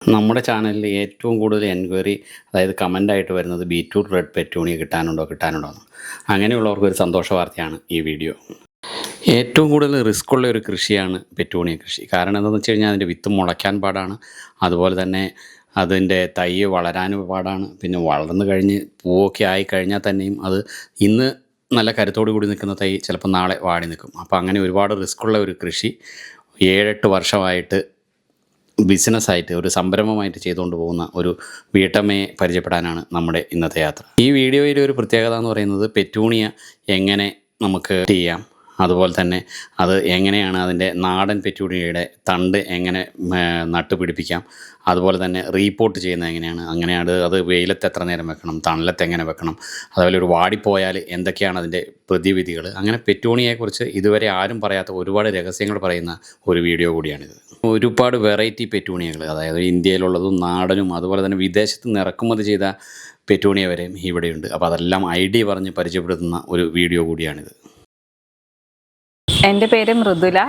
നമ്മുടെ ചാനലിൽ ഏറ്റവും കൂടുതൽ എൻക്വയറി അതായത് കമൻ്റായിട്ട് വരുന്നത് ബീറ്റ്റൂട്ട് റെഡ് പെറ്റൂണിയ കിട്ടാനുണ്ടോ എന്ന്. അങ്ങനെയുള്ളവർക്ക് ഒരു സന്തോഷ വാർത്തയാണ് ഈ വീഡിയോ. ഏറ്റവും കൂടുതൽ റിസ്ക് ഉള്ള ഒരു കൃഷിയാണ് പെറ്റൂണിയ കൃഷി. കാരണം എന്താണെന്ന് വെച്ച് കഴിഞ്ഞാൽ അതിൻ്റെ വിത്ത് മുളയ്ക്കാൻ പാടാണ്, അതുപോലെ തന്നെ അതിൻ്റെ തൈ വളരാനും പാടാണ്. പിന്നെ വളർന്നു കഴിഞ്ഞ് പൂവൊക്കെ ആയിക്കഴിഞ്ഞാൽ തന്നെയും അത് ഇന്ന് നല്ല കരുത്തോടു കൂടി നിൽക്കുന്ന തൈ ചിലപ്പോൾ നാളെ വാടി നിൽക്കും. അപ്പോൾ അങ്ങനെ ഒരുപാട് റിസ്ക്കുള്ള ഒരു കൃഷി 7-8 വർഷമായിട്ട് ബിസിനസ്സായിട്ട് ഒരു സംരംഭമായിട്ട് ചെയ്തുകൊണ്ട് പോകുന്ന ഒരു വീട്ടമ്മയെ പരിചയപ്പെടാനാണ് നമ്മുടെ ഇന്നത്തെ യാത്ര. ഈ വീഡിയോയിലെ ഒരു പ്രത്യേകത എന്ന് പറയുന്നത് പെറ്റൂണിയ എങ്ങനെ നമുക്ക് ചെയ്യാം, അതുപോലെ തന്നെ അത് എങ്ങനെയാണ് അതിൻ്റെ നാടൻ പെറ്റൂണിയയുടെ തണ്ട് എങ്ങനെ നട്ടുപിടിപ്പിക്കാം, അതുപോലെ തന്നെ റീപോർട്ട് ചെയ്യുന്നത് എങ്ങനെയാണ്, അങ്ങനെയാണ് അത് വെയിലത്ത് എത്ര നേരം വെക്കണം, തണലത്ത് എങ്ങനെ വെക്കണം, അതുപോലെ ഒരു വാടിപ്പോയാൽ എന്തൊക്കെയാണ് അതിൻ്റെ പ്രതിവിധികൾ, അങ്ങനെ പെറ്റൂണിയെക്കുറിച്ച് ഇതുവരെ ആരും പറയാത്ത ഒരുപാട് രഹസ്യങ്ങൾ പറയുന്ന ഒരു വീഡിയോ കൂടിയാണിത്. ഒരുപാട് വെറൈറ്റി പെറ്റൂണിയകൾ, അതായത് ഇന്ത്യയിലുള്ളതും നാടനും അതുപോലെ തന്നെ വിദേശത്ത് നിന്ന് ഇറക്കുമതി ചെയ്ത പെറ്റൂണിയ വരെയും ഇവിടെയുണ്ട്. അപ്പോൾ അതെല്ലാം ഐഡിയ പറഞ്ഞ് പരിചയപ്പെടുത്തുന്ന ഒരു വീഡിയോ കൂടിയാണിത്. എൻ്റെ പേര് മൃദുല.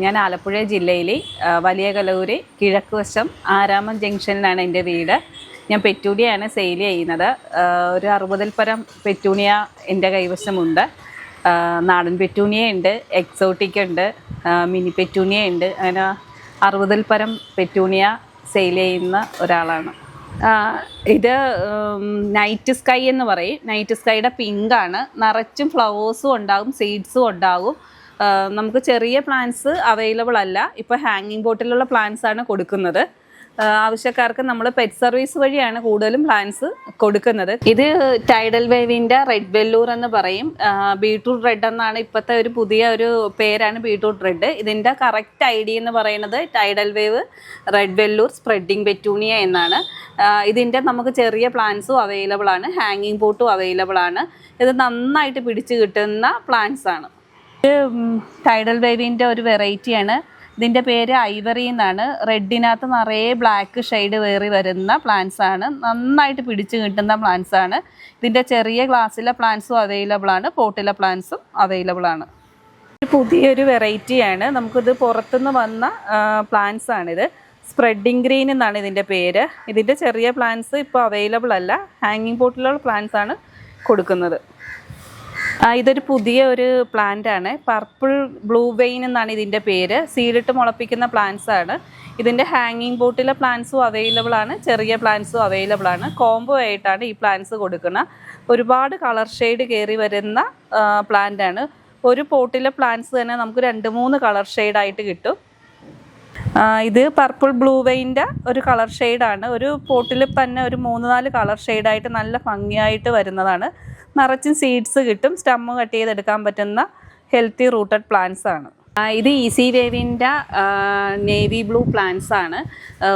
ഞാൻ ആലപ്പുഴ ജില്ലയിലെ വലിയ കലൂര് കിഴക്ക് വശം ആരാമം ജംഗ്ഷനിലാണ് എൻ്റെ വീട്. ഞാൻ പെറ്റൂണിയാണ് സെയിൽ ചെയ്യുന്നത്. ഒരു 60-ൽ പരം പെറ്റൂണിയ എൻ്റെ കൈവശമുണ്ട്. നാടൻ പെറ്റൂണിയ ഉണ്ട്, എക്സോട്ടിക് ഉണ്ട്, മിനി പെറ്റൂണിയ ഉണ്ട്. അങ്ങനെ 60-ൽ പരം പെറ്റൂണിയ സെയിൽ ചെയ്യുന്ന ഒരാളാണ്. ഇത് നൈറ്റ് സ്കൈ എന്ന് പറയും. നൈറ്റ് സ്കൈയുടെ പിങ്കാണ്. നിറച്ചും ഫ്ലവേഴ്സും ഉണ്ടാകും, സീഡ്സും ഉണ്ടാകും. നമുക്ക് ചെറിയ പ്ലാന്റ്സ് അവൈലബിൾ അല്ല. ഇപ്പോൾ ഹാങ്ങിങ് ബോട്ടിലുള്ള പ്ലാന്റ്സ് ആണ് കൊടുക്കുന്നത്. ആവശ്യക്കാർക്ക് നമ്മൾ പെറ്റ് സർവീസ് വഴിയാണ് കൂടുതലും പ്ലാന്റ്സ് കൊടുക്കുന്നത്. ഇത് ടൈഡൽ വേവിൻ്റെ റെഡ് വെല്ലൂർ എന്ന് പറയും. ബീറ്റ്റൂട്ട് റെഡ് എന്നാണ് ഇപ്പോഴത്തെ ഒരു പുതിയ ഒരു പേരാണ് ബീറ്റ്റൂട്ട് റെഡ്. ഇതിൻ്റെ കറക്റ്റ് ഐഡിയ എന്ന് പറയുന്നത് tidal wave red Vellore spreading petunia എന്നാണ്. ഇതിൻ്റെ നമുക്ക് ചെറിയ പ്ലാന്റ്സും അവൈലബിൾ ആണ്, ഹാങ്ങിങ് പോട്ടും അവൈലബിൾ ആണ്. ഇത് നന്നായിട്ട് പിടിച്ച് കിട്ടുന്ന പ്ലാന്റ്സ് ആണ്. ഇത് ടൈഡൽ വേവിൻ്റെ ഒരു വെറൈറ്റിയാണ്. ഇതിൻ്റെ പേര് ഐവറി എന്നാണ്. റെഡിനകത്ത് നിറയെ ബ്ലാക്ക് ഷെയ്ഡ് വേറി വരുന്ന പ്ലാന്റ്സ് ആണ്. നന്നായിട്ട് പിടിച്ച് കിട്ടുന്ന പ്ലാന്റ്സ് ആണ്. ഇതിൻ്റെ ചെറിയ ഗ്ലാസ്സിലെ പ്ലാന്റ്സും അവൈലബിൾ ആണ്, പോട്ടിലെ പ്ലാന്റ്സും അവൈലബിൾ ആണ്. പുതിയൊരു വെറൈറ്റിയാണ്. നമുക്കിത് പുറത്തുനിന്ന് വന്ന പ്ലാന്റ്സ് ആണിത്. സ്പ്രെഡിങ് ഗ്രീൻ എന്നാണ് ഇതിൻ്റെ പേര്. ഇതിൻ്റെ ചെറിയ പ്ലാന്റ്സ് ഇപ്പോൾ അവൈലബിൾ അല്ല, ഹാങ്ങിങ് പോട്ടിലുള്ള പ്ലാന്റ്സ് ആണ് കൊടുക്കുന്നത്. ഇതൊരു പുതിയ ഒരു പ്ലാന്റ് ആണ്. പർപ്പിൾ ബ്ലൂ വെയിൻ എന്നാണ് ഇതിൻ്റെ പേര്. സീഡിട്ട് മുളപ്പിക്കുന്ന പ്ലാന്റ്സ് ആണ്. ഇതിൻ്റെ ഹാങ്ങിങ് ബോട്ടിലെ പ്ലാന്റ്സും അവൈലബിൾ ആണ്, ചെറിയ പ്ലാന്റ്സും അവൈലബിൾ ആണ്. കോംബോ ആയിട്ടാണ് ഈ പ്ലാന്റ്സ് കൊടുക്കുന്നത്. ഒരുപാട് കളർ ഷെയ്ഡ് കയറി വരുന്ന പ്ലാന്റ് ആണ്. ഒരു പോട്ടിലെ പ്ലാന്റ്സ് തന്നെ നമുക്ക് 2-3 കളർ ഷെയ്ഡായിട്ട് കിട്ടും. ഇത് പർപ്പിൾ ബ്ലൂ വെയിൻ്റെ ഒരു കളർ ഷെയ്ഡാണ്. ഒരു പോട്ടിൽ തന്നെ ഒരു 3-4 കളർ ഷെയ്ഡായിട്ട് നല്ല ഭംഗിയായിട്ട് വരുന്നതാണ്. നിറച്ചും സീഡ്സ് കിട്ടും. സ്റ്റമ്മ് കട്ട് ചെയ്തെടുക്കാൻ പറ്റുന്ന ഹെൽത്തി റൂട്ടഡ് പ്ലാന്റ്സ് ആണ്. ഇത് ഈസി വേവിൻ്റെ നേവി ബ്ലൂ പ്ലാന്റ്സ് ആണ്.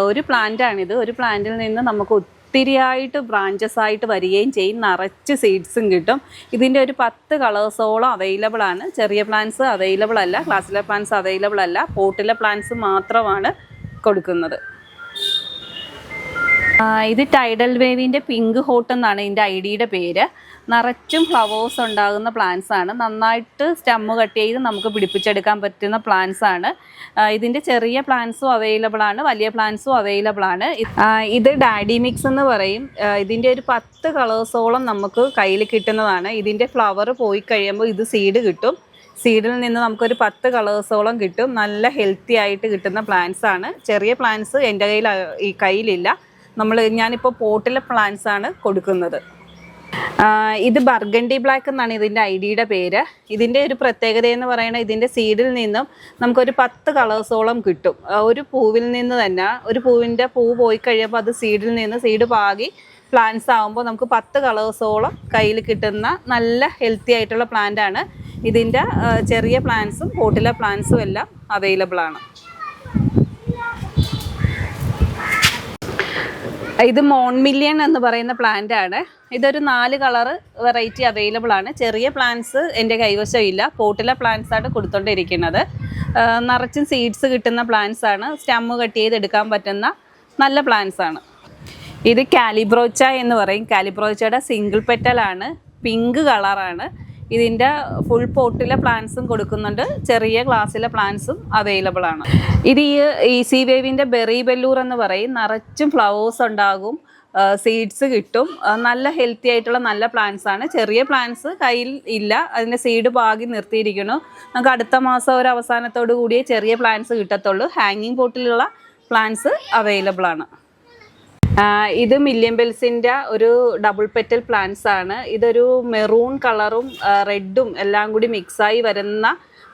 ഒരു പ്ലാന്റാണിത്. ഒരു പ്ലാന്റിൽ നിന്ന് നമുക്ക് ഒത്തിരിയായിട്ട് ബ്രാഞ്ചസ് ആയിട്ട് വരികയും ചെയ്യും. നിറച്ച് സീഡ്സും കിട്ടും. ഇതിൻ്റെ ഒരു 10 കളേഴ്സോളം അവൈലബിൾ ആണ്. ചെറിയ പ്ലാന്റ്സ് അവൈലബിൾ അല്ല, ക്ലാസ്സിലെ പ്ലാന്റ്സ് അവൈലബിൾ അല്ല, പോട്ടിലെ പ്ലാന്റ്സ് മാത്രമാണ് കൊടുക്കുന്നത്. ഇത് ടൈഡൽ വേവിൻ്റെ പിങ്ക് ഹോട്ട് എന്നാണ് ഇതിൻ്റെ ഐഡിയുടെ പേര്. നിറച്ചും ഫ്ലവേഴ്സ് ഉണ്ടാകുന്ന പ്ലാന്റ്സ് ആണ്. നന്നായിട്ട് സ്റ്റമ്മ് കട്ട് ചെയ്ത് നമുക്ക് പിടിപ്പിച്ചെടുക്കാൻ പറ്റുന്ന പ്ലാന്റ്സ് ആണ്. ഇതിൻ്റെ ചെറിയ പ്ലാന്റ്സും അവൈലബിൾ ആണ്, വലിയ പ്ലാന്റ്സും അവൈലബിൾ ആണ്. ഇത് ഡാഡി മിക്സ് എന്ന് പറയും. ഇതിൻ്റെ ഒരു 10 കളേഴ്സോളം നമുക്ക് കയ്യിൽ കിട്ടുന്നതാണ്. ഇതിൻ്റെ ഫ്ലവർ പോയി കഴിയുമ്പോൾ ഇത് സീഡ് കിട്ടും. സീഡിൽ നിന്ന് നമുക്കൊരു 10 കളേഴ്സോളം കിട്ടും. നല്ല ഹെൽത്തി ആയിട്ട് കിട്ടുന്ന പ്ലാന്റ്സ് ആണ്. ചെറിയ പ്ലാന്റ്സ് എൻ്റെ കയ്യിലില്ല. ഞാനിപ്പോൾ പോട്ടിലെ പ്ലാന്റ്സ് ആണ് കൊടുക്കുന്നത്. ഇത് ബർഗണ്ടി ബ്ലാക്ക് എന്നാണ് ഇതിൻ്റെ ഐഡിയുടെ പേര്. ഇതിൻ്റെ ഒരു പ്രത്യേകത എന്ന് പറയുന്നത് ഇതിൻ്റെ സീഡിൽ നിന്നും നമുക്കൊരു 10 കളേഴ്സോളം കിട്ടും. ഒരു പൂവിൽ നിന്ന് തന്നെ, ഒരു പൂവിൻ്റെ പൂ പോയി കഴിയുമ്പോൾ അത് സീഡിൽ നിന്ന് സീഡ് പാകി പ്ലാന്റ്സ് ആകുമ്പോൾ നമുക്ക് 10 കളേഴ്സോളം കയ്യിൽ കിട്ടുന്ന നല്ല ഹെൽത്തി ആയിട്ടുള്ള പ്ലാന്റ് ആണ്. ഇതിൻ്റെ ചെറിയ പ്ലാന്റ്സും പോട്ടിലെ പ്ലാന്റ്സും എല്ലാം അവൈലബിൾ ആണ്. ഇത് മോൺമില്യൺ എന്ന് പറയുന്ന പ്ലാന്റ് ആണ്. ഇതൊരു 4 കളർ വെറൈറ്റി അവൈലബിൾ ആണ്. ചെറിയ പ്ലാന്റ്സ് എൻ്റെ കൈവശം ഇല്ല, പോട്ടിലെ പ്ലാന്റ്സ് ആണ് കൊടുത്തുകൊണ്ടിരിക്കുന്നത്. നിറച്ചും സീഡ്സ് കിട്ടുന്ന പ്ലാന്റ്സ് ആണ്. സ്റ്റമ്മ് കട്ട് ചെയ്തെടുക്കാൻ പറ്റുന്ന നല്ല പ്ലാന്റ്സ് ആണ്. ഇത് കാലിബ്രോച്ച എന്ന് പറയും. കാലിബ്രോച്ചയുടെ സിംഗിൾ പെറ്റലാണ്, പിങ്ക് കളറാണ്. ഇതിൻ്റെ ഫുൾ പോട്ടിലെ പ്ലാന്റ്സും കൊടുക്കുന്നുണ്ട്, ചെറിയ ഗ്ലാസ്സിലെ പ്ലാന്റ്സും അവൈലബിൾ ആണ്. ഇത് ഈ ഈസി വേവിൻ്റെ ബെറി ബെല്ലൂർ എന്ന് പറയും. നിറച്ചും ഫ്ലവേഴ്സ് ഉണ്ടാകും, സീഡ്സ് കിട്ടും. നല്ല ഹെൽത്തി ആയിട്ടുള്ള നല്ല പ്ലാന്റ്സ് ആണ്. ചെറിയ പ്ലാന്റ്സ് കയ്യിൽ ഇല്ല, അതിൻ്റെ സീഡ് പാകി നിർത്തിയിരിക്കുന്നു. നമുക്ക് അടുത്ത മാസം ഒരു അവസാനത്തോടു കൂടിയേ ചെറിയ പ്ലാന്റ്സ് കിട്ടത്തുള്ളൂ. ഹാങ്ങിങ് പോട്ടിലുള്ള പ്ലാന്റ്സ് അവൈലബിൾ ആണ്. ഇത് മില്യൻ ബെൽസിൻ്റെ ഒരു ഡബിൾ പെറ്റൽ പ്ലാന്റ്സ് ആണ്. ഇതൊരു മെറൂൺ കളറും റെഡും എല്ലാം കൂടി മിക്സായി വരുന്ന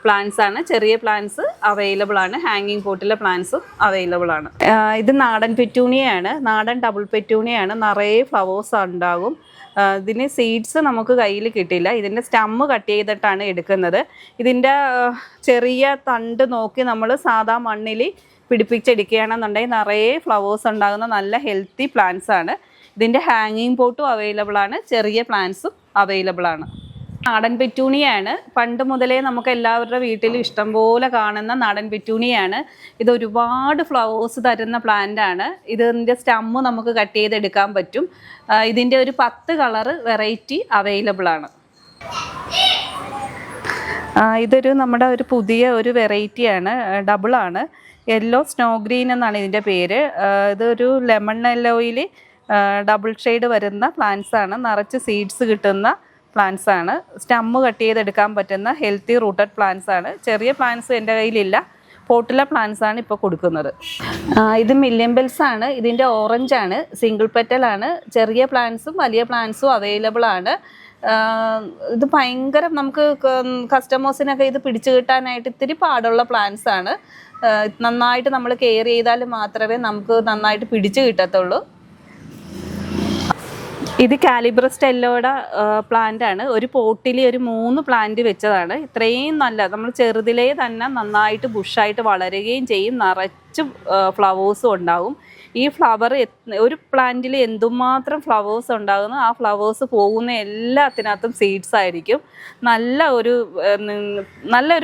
പ്ലാന്റ്സ് ആണ്. ചെറിയ പ്ലാന്റ്സ് അവൈലബിൾ ആണ്. ഹാങ്ങിങ് പോട്ടിലെ പ്ലാന്റ്സും അവൈലബിൾ ആണ്. ഇത് നാടൻ പെറ്റൂണിയാണ്, നാടൻ ഡബിൾ പെറ്റൂണിയാണ്. നിറയെ ഫ്ലവേഴ്സ് ഉണ്ടാകും. ഇതിന് സീഡ്സ് നമുക്ക് കയ്യിൽ കിട്ടില്ല. ഇതിൻ്റെ സ്റ്റമ്മ് കട്ട് ചെയ്തിട്ടാണ് എടുക്കുന്നത്. ഇതിൻ്റെ ചെറിയ തണ്ട് നോക്കി നമ്മൾ സാധാ മണ്ണിൽ പിടിപ്പിച്ചെടുക്കുകയാണെന്നുണ്ടെങ്കിൽ നിറയെ ഫ്ലവേഴ്സ് ഉണ്ടാകുന്ന നല്ല ഹെൽത്തി പ്ലാന്റ്സ് ആണ്. ഇതിൻ്റെ ഹാങ്ങിങ് പോട്ടും അവൈലബിൾ ആണ്, ചെറിയ പ്ലാന്റ്സും അവൈലബിൾ ആണ്. നാടൻ പെറ്റൂണിയാണ്. പണ്ട് മുതലേ നമുക്ക് എല്ലാവരുടെ വീട്ടിലും ഇഷ്ടംപോലെ കാണുന്ന നാടൻ പെറ്റൂണിയാണ്. ഇത് ഒരുപാട് ഫ്ലവേഴ്സ് തരുന്ന പ്ലാന്റ് ആണ്. ഇതിൻ്റെ സ്റ്റമ്മ് നമുക്ക് കട്ട് ചെയ്തെടുക്കാൻ പറ്റും. ഇതിൻ്റെ ഒരു 10 കളറ് വെറൈറ്റി അവൈലബിൾ ആണ്. ഇതൊരു നമ്മുടെ ഒരു പുതിയ ഒരു വെറൈറ്റിയാണ്, ഡബിളാണ്. യെല്ലോ സ്നോ ഗ്രീൻ എന്നാണ് ഇതിൻ്റെ പേര്. ഇതൊരു ലെമൺ യെല്ലോയിൽ ഡബിൾ ഷെയ്ഡ് വരുന്ന പ്ലാന്റ്സ് ആണ്. നിറച്ച് സീഡ്സ് കിട്ടുന്ന പ്ലാന്റ്സ് ആണ്. സ്റ്റമ്മ് കട്ട് ചെയ്തെടുക്കാൻ പറ്റുന്ന ഹെൽത്തി റൂട്ടഡ് പ്ലാന്റ്സ് ആണ്. ചെറിയ പ്ലാന്റ്സ് എൻ്റെ കയ്യിലില്ല, പോട്ടിലെ പ്ലാന്റ്സ് ആണ് ഇപ്പോൾ കൊടുക്കുന്നത്. ഇത് മില്യൻ ബെൽസ് ആണ്. ഇതിൻ്റെ ഓറഞ്ച് ആണ്, സിംഗിൾ പെറ്റലാണ്. ചെറിയ പ്ലാന്റ്സും വലിയ പ്ലാന്റ്സും അവൈലബിൾ ആണ്. ഇത് ഭയങ്കര നമുക്ക് കസ്റ്റമേഴ്സിനൊക്കെ ഇത് പിടിച്ചു കിട്ടാനായിട്ട് ഇത്തിരി പാടുള്ള പ്ലാന്റ്സ് ആണ്. നന്നായിട്ട് നമ്മൾ കെയർ ചെയ്താൽ മാത്രമേ നമുക്ക് നന്നായിട്ട് പിടിച്ചു കിട്ടത്തുള്ളൂ. ഇത് കാലിബ്രസ് യെല്ലോയുടെ പ്ലാന്റ് ആണ്. ഒരു പോട്ടിൽ ഒരു 3 പ്ലാന്റ് വെച്ചതാണ്. ഇത്രയും നല്ല, നമ്മൾ ചെറുതിലേ തന്നെ നന്നായിട്ട് ബുഷായിട്ട് വളരുകയും ചെയ്യും. നിറച്ച് ഫ്ലവേഴ്സും ഉണ്ടാവും. ഈ ഫ്ലവർ ഒരു പ്ലാന്റിൽ എന്തുമാത്രം ഫ്ലവേഴ്സ് ഉണ്ടാകുന്നു, ആ ഫ്ലവേഴ്സ് പോകുന്ന എല്ലാത്തിനകത്തും സീഡ്സ് ആയിരിക്കും. നല്ലൊരു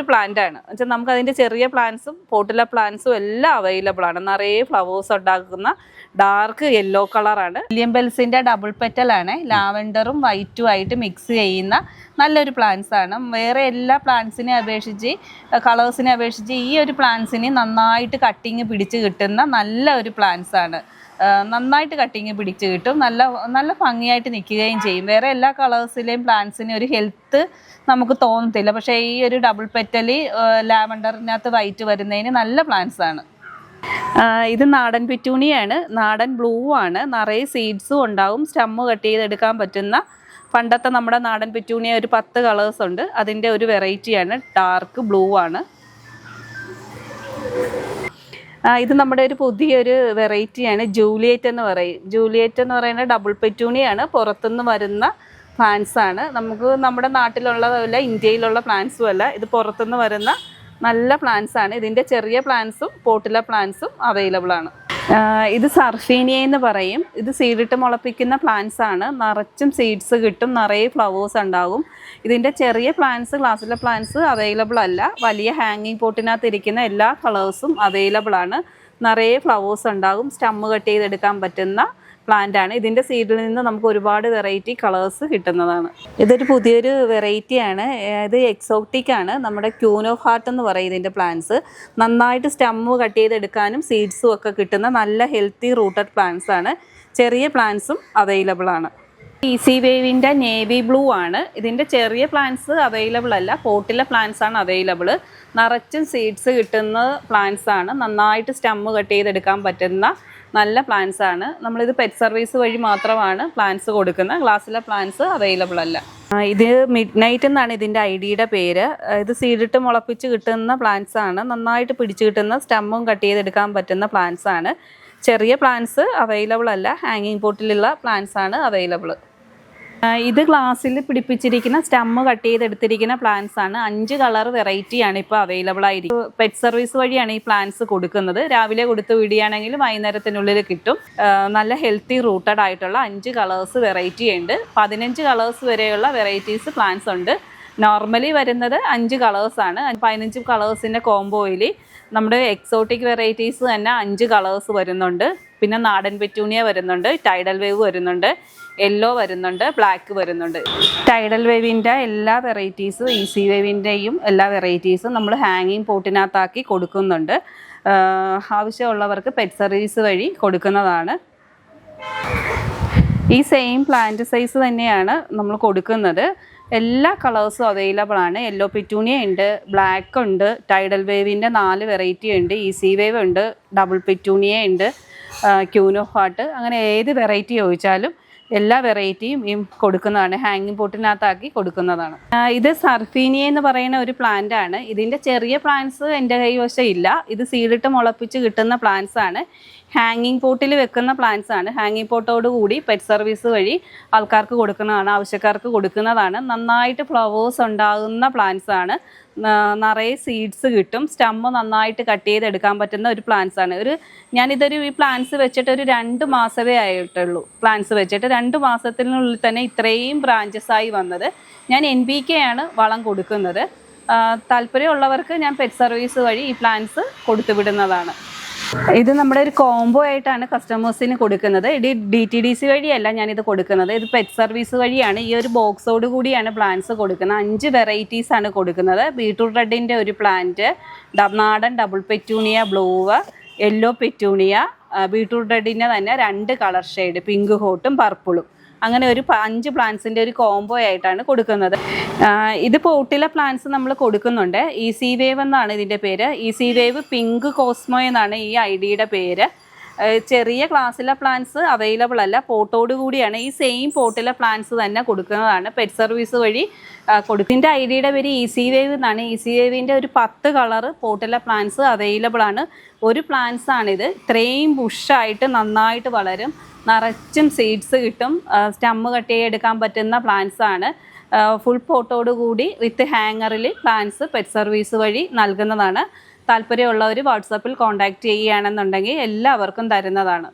പ്ലാന്റ് ആണ്. എന്നുവെച്ചാൽ നമുക്ക് അതിൻ്റെ ചെറിയ പ്ലാന്റ്സും പോട്ടിലെ പ്ലാന്റ്സും എല്ലാം അവൈലബിൾ ആണ്. നിറയെ ഫ്ലവേഴ്സ് ഉണ്ടാക്കുന്ന ഡാർക്ക് യെല്ലോ കളറാണ്. മില്യൻ ബെൽസിൻ്റെ ഡബിൾ പെറ്റലാണ്. ലാവൻഡറും വൈറ്റും ആയിട്ട് മിക്സ് ചെയ്യുന്ന നല്ലൊരു പ്ലാന്റ്സ് ആണ്. വേറെ എല്ലാ പ്ലാന്റ്സിനെ അപേക്ഷിച്ച്, കളേഴ്സിനെ അപേക്ഷിച്ച് ഈ ഒരു പ്ലാന്റ്സിന് നന്നായിട്ട് കട്ടിങ് പിടിച്ച് കിട്ടുന്ന നല്ല ഒരു പ്ലാന്റ്സ് ആണ്. നന്നായിട്ട് കട്ടിങ് പിടിച്ച് കിട്ടും, നല്ല ഭംഗിയായിട്ട് നിൽക്കുകയും ചെയ്യും. വേറെ എല്ലാ കളേഴ്സിലെയും പ്ലാന്റ്സിന് ഒരു ഹെൽത്ത് നമുക്ക് തോന്നത്തില്ല. പക്ഷേ ഈ ഒരു ഡബിൾ പെറ്റൽ ലാവൻഡറിനകത്ത് വൈറ്റ് വരുന്നതിന് നല്ല പ്ലാന്റ്സ് ആണ്. ഇത് നാടൻ പെറ്റൂണിയാണ്. നാടൻ ബ്ലൂ ആണ്. നിറയെ സീഡ്സും ഉണ്ടാവും. സ്റ്റമ്മ് കട്ട് ചെയ്തെടുക്കാൻ പറ്റുന്ന പണ്ടത്തെ നമ്മുടെ നാടൻ പെറ്റൂണിയ ഒരു 10 കളേഴ്സ് ഉണ്ട്. അതിൻ്റെ ഒരു വെറൈറ്റിയാണ്, ഡാർക്ക് ബ്ലൂ ആണ്. ഇത് നമ്മുടെ ഒരു പുതിയൊരു വെറൈറ്റിയാണ്, ജൂലിയറ്റ് എന്ന് പറയും. ജൂലിയറ്റ് എന്ന് പറയുന്നത് ഡബിൾ പെറ്റൂണിയാണ്. പുറത്തുനിന്ന് വരുന്ന പ്ലാന്റ്സ് ആണ്. നമുക്ക് നമ്മുടെ നാട്ടിലുള്ളതല്ല, ഇന്ത്യയിലുള്ള പ്ലാന്റ്സും അല്ല. ഇത് പുറത്തുനിന്ന് വരുന്ന നല്ല പ്ലാന്റ്സ് ആണ്. ഇതിൻ്റെ ചെറിയ പ്ലാന്റ്സും പോട്ടിലെ പ്ലാന്റ്സും അവൈലബിൾ ആണ്. ഇത് സർഫീനിയ എന്ന് പറയും. ഇത് സീഡിട്ട് മുളപ്പിക്കുന്ന പ്ലാന്റ്സ് ആണ്. നിറച്ചും സീഡ്സ് കിട്ടും, നിറയെ ഫ്ലവേഴ്സ് ഉണ്ടാകും. ഇതിൻ്റെ ചെറിയ പ്ലാന്റ്സ്, ഗ്ലാസ്സിലെ പ്ലാന്റ്സ് അവൈലബിൾ അല്ല. വലിയ ഹാങ്ങിങ് പോട്ടിനകത്ത് ഇരിക്കുന്ന എല്ലാ കളേഴ്സും അവൈലബിൾ ആണ്. നിറയെ ഫ്ലവേഴ്സ് ഉണ്ടാകും. സ്റ്റമ്മ് കട്ട് ചെയ്തെടുക്കാൻ പറ്റുന്ന പ്ലാന്റ് ആണ്. ഇതിൻ്റെ സീഡിൽ നിന്ന് നമുക്ക് ഒരുപാട് വെറൈറ്റി കളേഴ്സ് കിട്ടുന്നതാണ്. ഇതൊരു പുതിയൊരു വെറൈറ്റിയാണ്. ഇത് എക്സോട്ടിക് ആണ്. നമ്മുടെ ക്യൂനോ ഹാർട്ട് എന്ന് പറയും ഇതിൻ്റെ പ്ലാന്റ്സ്. നന്നായിട്ട് സ്റ്റമ്മ് കട്ട് ചെയ്തെടുക്കാനും സീഡ്സും ഒക്കെ കിട്ടുന്ന നല്ല ഹെൽത്തി റൂട്ടഡ് പ്ലാന്റ്സ് ആണ്. ചെറിയ പ്ലാന്റ്സും അവൈലബിൾ ആണ്. ഈസി വേവിൻ്റെ നേവി ബ്ലൂ ആണ്. ഇതിൻ്റെ ചെറിയ പ്ലാന്റ്സ് അവൈലബിൾ അല്ല, പോട്ടിലെ പ്ലാന്റ്സ് ആണ് അവൈലബിൾ. നിറച്ചും സീഡ്സ് കിട്ടുന്ന പ്ലാന്റ്സ് ആണ്. നന്നായിട്ട് സ്റ്റമ്മ് കട്ട് ചെയ്തെടുക്കാൻ പറ്റുന്ന നല്ല പ്ലാന്റ്സ് ആണ്. നമ്മളിത് പെറ്റ് സർവീസ് വഴി മാത്രമാണ് പ്ലാന്റ്സ് കൊടുക്കുന്നത്. ഗ്ലാസ്സിലെ പ്ലാന്റ്സ് അവൈലബിൾ അല്ല. ഇത് മിഡ് നൈറ്റ് എന്നാണ് ഇതിൻ്റെ ഐഡിയുടെ പേര്. ഇത് സീഡിട്ട് മുളപ്പിച്ച് കിട്ടുന്ന പ്ലാന്റ്സ് ആണ്. നന്നായിട്ട് പിടിച്ച് കിട്ടുന്ന സ്റ്റമ്മും കട്ട് ചെയ്തെടുക്കാൻ പറ്റുന്ന പ്ലാന്റ്സ് ആണ്. ചെറിയ പ്ലാന്റ്സ് അവൈലബിൾ അല്ല, ഹാങ്ങിങ് പോട്ടിലുള്ള പ്ലാന്റ്സ് ആണ് അവൈലബിൾ. ഇത് ഗ്ലാസ്സിൽ പിടിപ്പിച്ചിരിക്കുന്ന സ്റ്റമ്മ് കട്ട് ചെയ്തെടുത്തിരിക്കുന്ന പ്ലാന്റ്സ് ആണ്. 5 കളർ വെറൈറ്റിയാണ് ഇപ്പോൾ അവൈലബിൾ ആയിരിക്കും. പെറ്റ് സർവീസ് വഴിയാണ് ഈ പ്ലാന്റ്സ് കൊടുക്കുന്നത്. രാവിലെ കൊടുത്ത് വിടുകയാണെങ്കിൽ വൈകുന്നേരത്തിനുള്ളിൽ കിട്ടും. നല്ല ഹെൽത്തി റൂട്ടഡ് ആയിട്ടുള്ള 5 കളേഴ്സ് വെറൈറ്റി ഉണ്ട്. 15 കളേഴ്സ് വരെയുള്ള വെറൈറ്റീസ് പ്ലാന്റ്സ് ഉണ്ട്. നോർമലി വരുന്നത് 5 കളേഴ്സാണ്. 15 കളേഴ്സിൻ്റെ കോംബോയിൽ നമ്മുടെ എക്സോട്ടിക് വെറൈറ്റീസ് തന്നെ 5 കളേഴ്സ് വരുന്നുണ്ട്. പിന്നെ നാടൻ പെറ്റൂണിയ വരുന്നുണ്ട്, ടൈഡൽ വേവ് വരുന്നുണ്ട്, യെല്ലോ വരുന്നുണ്ട്, ബ്ലാക്ക് വരുന്നുണ്ട്. ടൈഡൽ വേവിൻ്റെ എല്ലാ വെറൈറ്റീസും ഈസി വേവിൻ്റെയും എല്ലാ വെറൈറ്റീസും നമ്മൾ ഹാങ്ങിങ് പോട്ടിനകത്താക്കി കൊടുക്കുന്നുണ്ട്. ആവശ്യമുള്ളവർക്ക് പെറ്റ് സർവീസ് വഴി കൊടുക്കുന്നതാണ്. ഈ സെയിം പ്ലാന്റ് സൈസ് തന്നെയാണ് നമ്മൾ കൊടുക്കുന്നത്. എല്ലാ കളേഴ്സും അവൈലബിൾ ആണ്. യെല്ലോ പെറ്റൂണിയ ഉണ്ട്, ബ്ലാക്ക് ഉണ്ട്, ടൈഡൽ വേവിൻ്റെ 4 വെറൈറ്റി ഉണ്ട്, ഈസി വേവ് ഉണ്ട്, ഡബിൾ പെറ്റൂണിയ ഉണ്ട്, ക്യൂൻ ഓഫ് ഹാർട്ട്, അങ്ങനെ ഏത് വെറൈറ്റി ചോദിച്ചാലും എല്ലാ വെറൈറ്റിയും കൊടുക്കുന്നതാണ്. ഹാങ്ങിങ് പോട്ടിനകത്താക്കി കൊടുക്കുന്നതാണ്. ഇത് സർഫീനിയ എന്ന് പറയുന്ന ഒരു പ്ലാന്റ് ആണ്. ഇതിൻ്റെ ചെറിയ പ്ലാന്റ്സ് എൻ്റെ കൈവശം ഇല്ല. ഇത് സീഡിട്ട് മുളപ്പിച്ച് കിട്ടുന്ന പ്ലാന്റ്സ് ആണ്. ഹാങ്ങിങ് പോട്ടിൽ വെക്കുന്ന പ്ലാന്റ്സ് ആണ്. ഹാങ്ങിങ് പോട്ടോട് കൂടി പെറ്റ് സർവീസ് വഴി ആൾക്കാർക്ക് കൊടുക്കുന്നതാണ്, ആവശ്യക്കാർക്ക് കൊടുക്കുന്നതാണ്. നന്നായിട്ട് ഫ്ലവേഴ്സ് ഉണ്ടാകുന്ന പ്ലാന്റ്സ് ആണ്. നിറയെ സീഡ്സ് കിട്ടും. സ്റ്റമ്മ് നന്നായിട്ട് കട്ട് ചെയ്തെടുക്കാൻ പറ്റുന്ന ഒരു പ്ലാന്റ്സ് ആണ്. ഈ പ്ലാന്റ്സ് വെച്ചിട്ട് ഒരു 2 മാസമേ ആയിട്ടുള്ളൂ. പ്ലാന്റ്സ് വെച്ചിട്ട് 2 മാസത്തിനുള്ളിൽ തന്നെ ഇത്രയും ബ്രാഞ്ചസ് ആയി വന്നത്. ഞാൻ NPK ആണ് വളം കൊടുക്കുന്നത്. താല്പര്യമുള്ളവർക്ക് ഞാൻ പെറ്റ് സർവീസ് വഴി ഈ പ്ലാന്റ്സ് കൊടുത്തുവിടുന്നതാണ്. ഇത് നമ്മുടെ ഒരു കോംബോ ആയിട്ടാണ് കസ്റ്റമേഴ്സിന് കൊടുക്കുന്നത്. ഇത് DTDC വഴിയല്ല ഞാനിത് കൊടുക്കുന്നത്. ഇത് പെറ്റ് സർവീസ് വഴിയാണ്. ഈ ഒരു ബോക്സോട് കൂടിയാണ് പ്ലാന്റ്സ് കൊടുക്കുന്നത്. 5 വെറൈറ്റീസ് ആണ് കൊടുക്കുന്നത്. ബീറ്റ്റൂട്ട് റെഡിൻ്റെ ഒരു പ്ലാന്റ്, നാടൻ double petunia blue, yellow petunia, beetroot റെഡിൻ്റെ തന്നെ 2 കളർ ഷെയ്ഡ്, പിങ്ക് ഹോട്ടും പർപ്പിളും, അങ്ങനെ ഒരു 5 പ്ലാന്റ്സിൻ്റെ ഒരു കോംബോ ആയിട്ടാണ് കൊടുക്കുന്നത്. ഇത് പോട്ടിലെ പ്ലാന്റ്സ് നമ്മൾ കൊടുക്കുന്നുണ്ട്. ഈസി വേവ് എന്നാണ് ഇതിൻ്റെ പേര്. ഈസി വേവ് പിങ്ക് കോസ്മോ എന്നാണ് ഈ ഐഡിയുടെ പേര്. ചെറിയ ക്ലാസ്സിലെ പ്ലാന്റ്സ് അവൈലബിൾ അല്ല, പോട്ടോട് കൂടിയാണ്. ഈ സെയിം പോട്ടിലെ പ്ലാന്റ്സ് തന്നെ കൊടുക്കുന്നതാണ് പെറ്റ് സർവീസ് വഴി കൊടുക്കുന്നതിൻ്റെ ഐഡിയുടെ പേര് ഈസി വേവ് എന്നാണ്. ഈസി വേവിൻ്റെ ഒരു 10 കളറ് പോട്ടിലെ പ്ലാന്റ്സ് അവൈലബിൾ ആണ്. ഒരു പ്ലാന്റ്സ് ആണിത്. ഇത്രയും ബുഷായിട്ട് നന്നായിട്ട് വളരും, നിറച്ചും സീഡ്സ് കിട്ടും, സ്റ്റമ്മ് കട്ട് ചെയ്തെടുക്കാൻ പറ്റുന്ന പ്ലാന്റ്സ് ആണ്. ഫുൾ പോട്ടോട് കൂടി വിത്ത് ഹാങ്ങറിൽ പ്ലാന്റ്സ് പെറ്റ് സർവീസ് വഴി നൽകുന്നതാണ്. താല്പര്യമുള്ളവർ വാട്സാപ്പിൽ കോൺടാക്റ്റ് ചെയ്യുകയാണെന്നുണ്ടെങ്കിൽ എല്ലാവർക്കും തരുന്നതാണ്.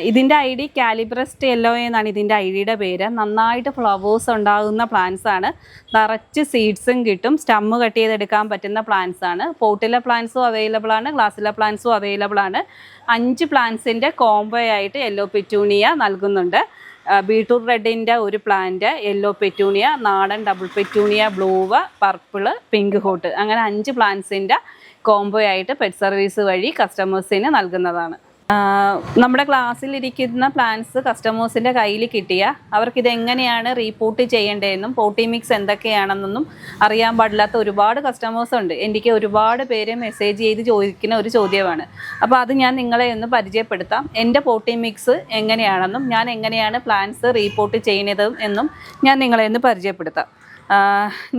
ഇതിൻ്റെ ID കാലിബ്രസ്റ്റ് യെല്ലോ എന്നാണ് ഇതിൻ്റെ ഐഡിയുടെ പേര്. നന്നായിട്ട് ഫ്ലവേഴ്സ് ഉണ്ടാകുന്ന പ്ലാന്റ്സ് ആണ്. നിറച്ച് സീഡ്സും കിട്ടും, സ്റ്റമ്മ് കട്ട് ചെയ്തെടുക്കാൻ പറ്റുന്ന പ്ലാന്റ്സ് ആണ്. പോട്ടിലെ പ്ലാന്റ്സും അവൈലബിൾ ആണ്, ഗ്ലാസ്സിലെ പ്ലാന്റ്സും അവൈലബിൾ ആണ്. 5 പ്ലാന്റ്സിൻ്റെ കോംബോ ആയിട്ട് യെല്ലോ പെറ്റൂണിയ നൽകുന്നുണ്ട്. ബീറ്റ്റൂട്ട് റെഡിൻ്റെ ഒരു പ്ലാന്റ്, യെല്ലോ പെറ്റൂണിയ, നാടൻ double petunia blue, purple, pink hot, അങ്ങനെ 5 പ്ലാന്റ്സിൻ്റെ കോംബോ ആയിട്ട് പെറ്റ് സർവീസ് വഴി കസ്റ്റമേഴ്സിന് നൽകുന്നതാണ്. നമ്മുടെ ക്ലാസ്സിലിരിക്കുന്ന പ്ലാന്റ്സ് കസ്റ്റമേഴ്സിൻ്റെ കയ്യിൽ കിട്ടിയ അവർക്കിതെങ്ങനെയാണ് റീപോർട്ട് ചെയ്യേണ്ടതെന്നും പോട്ടി മിക്സ് എന്തൊക്കെയാണെന്നൊന്നും അറിയാൻ പാടില്ലാത്ത ഒരുപാട് കസ്റ്റമേഴ്സ് ഉണ്ട്. എനിക്ക് ഒരുപാട് പേര് മെസ്സേജ് ചെയ്ത് ചോദിക്കുന്ന ഒരു ചോദ്യമാണ്. അപ്പോൾ അത് ഞാൻ നിങ്ങളെ ഒന്ന് പരിചയപ്പെടുത്താം. എൻ്റെ പോട്ടി മിക്സ് എങ്ങനെയാണെന്നും ഞാൻ എങ്ങനെയാണ് പ്ലാന്റ്സ് റീപോർട്ട് ചെയ്യുന്നത് എന്നും ഞാൻ നിങ്ങളെ ഒന്ന് പരിചയപ്പെടുത്താം.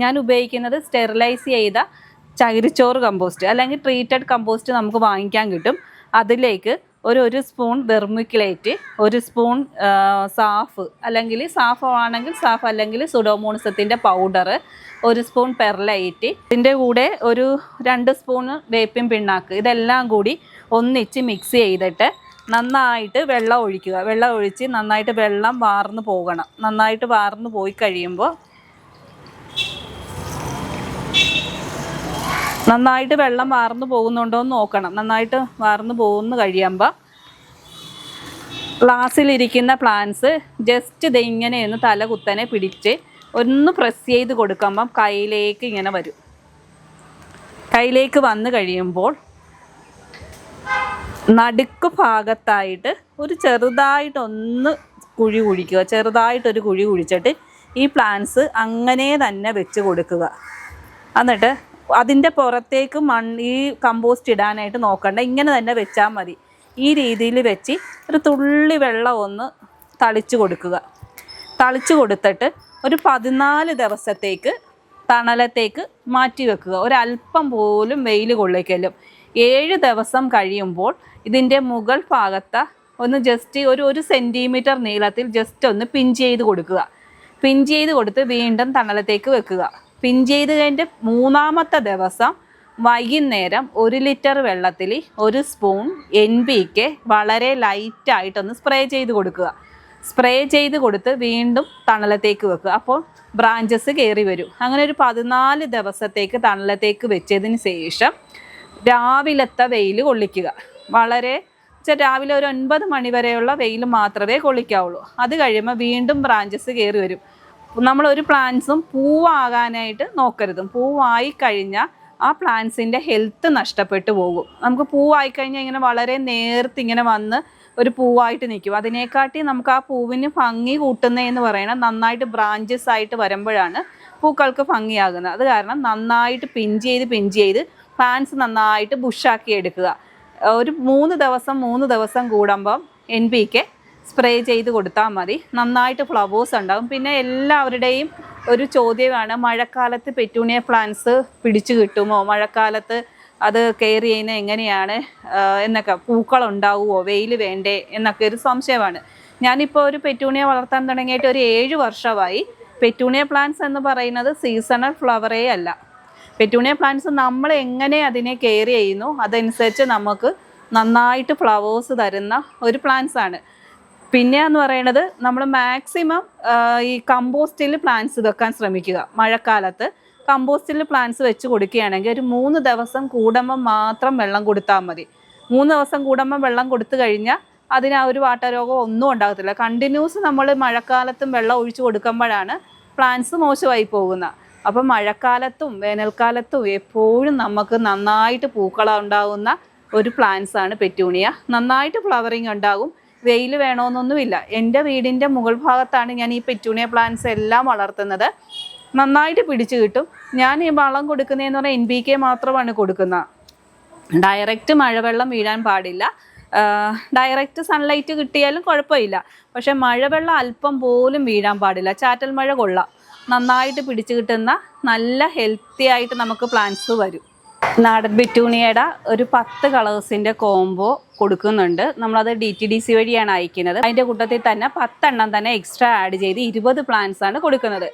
ഞാൻ ഉപയോഗിക്കുന്നത് സ്റ്റെറിലൈസ് ചെയ്ത ചകിരിച്ചോറ് കമ്പോസ്റ്റ് അല്ലെങ്കിൽ ട്രീറ്റഡ് കമ്പോസ്റ്റ് നമുക്ക് വാങ്ങിക്കാൻ കിട്ടും. അതിലേക്ക് ഒരു സ്പൂൺ വെർമിക്കുലേറ്റ്, 1 സ്പൂൺ സാഫ് അല്ലെങ്കിൽ സുഡോമോണസത്തിൻ്റെ പൗഡർ, 1 സ്പൂൺ പെർലൈറ്റ്, ഇതിൻ്റെ കൂടെ ഒരു 2 സ്പൂൺ വേപ്പിൻ പിണ്ണാക്ക്, ഇതെല്ലാം കൂടി ഒന്നിച്ച് മിക്സ് ചെയ്തിട്ട് നന്നായിട്ട് വെള്ളം ഒഴിക്കുക. വെള്ളം ഒഴിച്ച് നന്നായിട്ട് വെള്ളം വാർന്ന് പോകണം. നന്നായിട്ട് വാർന്ന് പോയി കഴിയുമ്പോൾ നന്നായിട്ട് വെള്ളം വാർന്നു പോകുന്നുണ്ടോ എന്ന് നോക്കണം. നന്നായിട്ട് വാർന്നു പോകുന്നു കഴിയുമ്പോൾ ഗ്ലാസ്സിലിരിക്കുന്ന പ്ലാന്റ്സ് ജസ്റ്റ് ഇങ്ങനെയൊന്ന് തല കുത്തനെ പിടിച്ച് ഒന്ന് പ്രസ് ചെയ്ത് കൊടുക്കുമ്പം കയ്യിലേക്ക് ഇങ്ങനെ വരും. കയ്യിലേക്ക് വന്നു കഴിയുമ്പോൾ നടുക്ക് ഭാഗത്തായിട്ട് ചെറുതായിട്ടൊന്ന് കുഴി കുഴിക്കുക. ചെറുതായിട്ടൊരു കുഴി കുഴിച്ചിട്ട് ഈ പ്ലാന്റ്സ് അങ്ങനെ തന്നെ വെച്ച് കൊടുക്കുക. എന്നിട്ട് അതിൻ്റെ പുറത്തേക്ക് ഈ കമ്പോസ്റ്റ് ഇടാനായിട്ട് നോക്കണ്ട, ഇങ്ങനെ തന്നെ വെച്ചാൽ മതി. ഈ രീതിയിൽ വെച്ച് ഒരു തുള്ളി വെള്ളം ഒന്ന് തളിച്ച് കൊടുക്കുക. തളിച്ച് കൊടുത്തിട്ട് ഒരു 14 ദിവസത്തേക്ക് തണലത്തേക്ക് മാറ്റി വെക്കുക. ഒരല്പം പോലും വെയിൽ കൊള്ളിക്കലും. 7 ദിവസം കഴിയുമ്പോൾ ഇതിൻ്റെ മുകൾ ഭാഗത്ത് ഒന്ന് ജസ്റ്റ് ഒരു സെൻറ്റിമീറ്റർ നീളത്തിൽ ജസ്റ്റ് ഒന്ന് പിഞ്ച് ചെയ്ത് കൊടുക്കുക. പിഞ്ച് ചെയ്ത് കൊടുത്ത് വീണ്ടും തണലത്തേക്ക് വെക്കുക. പിഞ്ച് ചെയ്ത് കഴിഞ്ഞിട്ട് 3-ാമത്തെ ദിവസം വൈകുന്നേരം 1 ലിറ്റർ വെള്ളത്തിൽ 1 സ്പൂൺ NPK വളരെ ലൈറ്റായിട്ടൊന്ന് സ്പ്രേ ചെയ്ത് കൊടുക്കുക. സ്പ്രേ ചെയ്ത് കൊടുത്ത് വീണ്ടും തണലത്തേക്ക് വെക്കുക. അപ്പോൾ ബ്രാഞ്ചസ് കയറി വരും. അങ്ങനെ ഒരു 14 ദിവസത്തേക്ക് തണലത്തേക്ക് വെച്ചതിന് ശേഷം രാവിലത്തെ വെയിൽ കൊള്ളിക്കുക. വളരെ രാവിലെ ഒരു 9 മണി വരെയുള്ള വെയിൽ മാത്രമേ കൊള്ളിക്കാവുള്ളൂ. അത് കഴിയുമ്പോൾ വീണ്ടും ബ്രാഞ്ചസ് കയറി വരും. നമ്മളൊരു പ്ലാന്റ്സും പൂവാകാനായിട്ട് നോക്കരുത്. പൂവായി കഴിഞ്ഞാൽ ആ പ്ലാന്റ്സിൻ്റെ ഹെൽത്ത് നഷ്ടപ്പെട്ടു പോകും. നമുക്ക് പൂവായി കഴിഞ്ഞാൽ ഇങ്ങനെ വളരെ നേർത്തിങ്ങനെ വന്ന് ഒരു പൂവായിട്ട് നിൽക്കും. അതിനെക്കാട്ടി നമുക്ക് ആ പൂവിന് ഭംഗി കൂട്ടുന്നതെന്ന് പറയുന്നത് നന്നായിട്ട് ബ്രാഞ്ചസ് ആയിട്ട് വരുമ്പോഴാണ് പൂക്കൾക്ക് ഭംഗിയാകുന്നത്. അത് കാരണം നന്നായിട്ട് പിഞ്ച് ചെയ്ത് പ്ലാന്റ്സ് നന്നായിട്ട് ബുഷാക്കി എടുക്കുക. ഒരു 3 ദിവസം കൂടുമ്പം NPK സ്പ്രേ ചെയ്ത് കൊടുത്താൽ മതി. നന്നായിട്ട് ഫ്ലവേഴ്സ് ഉണ്ടാകും. പിന്നെ എല്ലാവരുടെയും ഒരു ചോദ്യമാണ്, മഴക്കാലത്ത് പെറ്റൂണിയ പ്ലാന്റ്സ് പിടിച്ചു കിട്ടുമോ, മഴക്കാലത്ത് അത് കെയർ ചെയ്യുന്നത് എങ്ങനെയാണ് എന്നൊക്കെ, പൂക്കളുണ്ടാവുമോ, വെയിൽ വേണ്ടേ എന്നൊക്കെ ഒരു സംശയമാണ്. ഞാനിപ്പോൾ ഒരു പെറ്റൂണിയ വളർത്താൻ തുടങ്ങിയിട്ട് ഒരു 7 വർഷമായി. പെറ്റൂണിയ പ്ലാന്റ്സ് എന്ന് പറയുന്നത് സീസണൽ ഫ്ലവറേ അല്ല. പെറ്റൂണിയ പ്ലാന്റ്സ് നമ്മൾ എങ്ങനെ അതിനെ കെയർ ചെയ്യുന്നു അതനുസരിച്ച് നമുക്ക് നന്നായിട്ട് ഫ്ലവേഴ്സ് തരുന്ന ഒരു പ്ലാന്റ്സ് ആണ്. പിന്നെ എന്ന് പറയുന്നത് നമ്മൾ മാക്സിമം ഈ കമ്പോസ്റ്റിൽ പ്ലാന്റ്സ് വെക്കാൻ ശ്രമിക്കുക. മഴക്കാലത്ത് കമ്പോസ്റ്റിൽ പ്ലാന്റ്സ് വെച്ച് കൊടുക്കുകയാണെങ്കിൽ ഒരു 3 ദിവസം കൂടുമ്പം മാത്രം വെള്ളം കൊടുത്താൽ മതി. 3 ദിവസം കൂടുമ്പം വെള്ളം കൊടുത്തു കഴിഞ്ഞാൽ അതിന് ആ ഒരു വാട്ടരോഗം ഒന്നും ഉണ്ടാകത്തില്ല. കണ്ടിന്യൂസ് നമ്മൾ മഴക്കാലത്തും വെള്ളം ഒഴിച്ചു കൊടുക്കുമ്പോഴാണ് പ്ലാന്റ്സ് മോശമായി പോകുന്നത്. അപ്പം മഴക്കാലത്തും വേനൽക്കാലത്തും എപ്പോഴും നമുക്ക് നന്നായിട്ട് പൂക്കളുണ്ടാകുന്ന ഒരു പ്ലാന്റ്സ് ആണ് പെറ്റൂണിയ. നന്നായിട്ട് ഫ്ലവറിങ് ഉണ്ടാകും. വെയിൽ വേണമെന്നൊന്നുമില്ല. എൻ്റെ വീടിൻ്റെ മുകൾ ഭാഗത്താണ് ഞാൻ ഈ പെറ്റൂണിയ പ്ലാന്റ്സ് എല്ലാം വളർത്തുന്നത്. നന്നായിട്ട് പിടിച്ചു കിട്ടും. ഞാൻ ഈ വളം കൊടുക്കുന്നതെന്ന് പറഞ്ഞാൽ NPK മാത്രമാണ് കൊടുക്കുന്നത്. ഡയറക്റ്റ് മഴവെള്ളം വീഴാൻ പാടില്ല. ഡയറക്റ്റ് സൺലൈറ്റ് കിട്ടിയാലും കുഴപ്പമില്ല. പക്ഷെ മഴവെള്ളം അല്പം പോലും വീഴാൻ പാടില്ല. ചാറ്റൽ മഴ കൊള്ളാം. നന്നായിട്ട് പിടിച്ചു കിട്ടുന്ന നല്ല ഹെൽത്തി ആയിട്ട് നമുക്ക് പ്ലാന്റ്സ് വരും. നാടൻ പെറ്റൂണിയയുടെ ഒരു 10 കളേഴ്സിൻ്റെ കോംബോ കൊടുക്കുന്നുണ്ട്. നമ്മളത് DTDC വഴിയാണ് അയക്കുന്നത്. അതിൻ്റെ കൂട്ടത്തിൽ തന്നെ 10 എണ്ണം തന്നെ എക്സ്ട്രാ ആഡ് ചെയ്ത് 20 പ്ലാന്റ്സ് ആണ് കൊടുക്കുന്നത്.